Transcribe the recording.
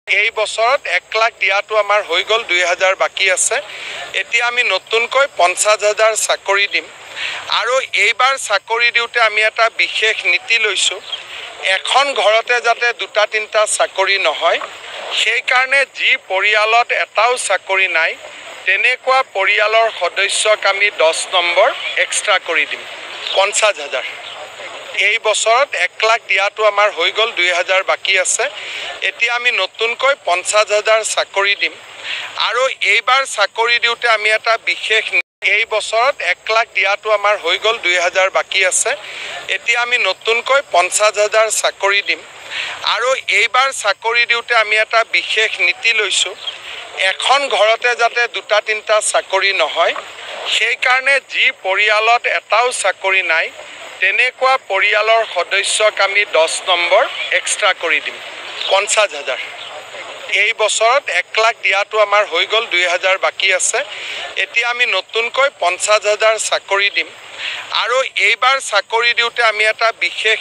এই বছৰত 1 লাখ দিয়াটো আমাৰ হৈ গ'ল, 2000 বাকী আছে। এতিয়া আমি নতুনকৈ 50,000 চাকৰি দিম আৰু এইবাৰ চাকৰি দিওঁতে আমি এটা বিশেষ নীতি লৈছোঁ। এখন ঘৰতে যাতে 2-3টা চাকৰি নহয়, সেইকাৰণে যি পৰিয়ালত এটাও চাকৰি নাই তেনেকুৱা পৰিয়ালৰ সদস্যক আমি 10 নম্বৰ এক্সট্ৰা কৰি দিম, 50,000। এই বছৰত 1 লাখ দিয়াটো আমাৰ হৈ গ'ল, 2000 বাকী আছে। এতিয়া আমি নতুনকৈ 50,000 চাকৰি দিম আৰু এইবাৰ চাকৰি দিওঁতে আমি এটা বিশেষ এই বছৰত 1 লাখ দিয়াটো আমাৰ হৈ গ'ল, 2000 বাকী আছে। এতিয়া আমি নতুনকৈ 50,000 চাকৰি দিম আৰু এইবাৰ চাকৰি দিওঁতে আমি এটা বিশেষ নীতি লৈছোঁ। এখন ঘৰতে যাতে 2-3টা চাকৰি নহয়, সেইকাৰণে যি পৰিয়ালত এটাও চাকৰি নাই তেনেকুৱা পৰিয়ালৰ সদস্যক আমি 10 নম্বৰ এক্সট্ৰা কৰি দিম, 50,000। এই বছৰত 1 লাখ দিয়াটো আমাৰ হৈ গ'ল, 2000 বাকী আছে। এতিয়া আমি নতুনকৈ 50,000 চাকৰি দিম আৰু এইবাৰ চাকৰি দিওঁতে আমি এটা বিশেষ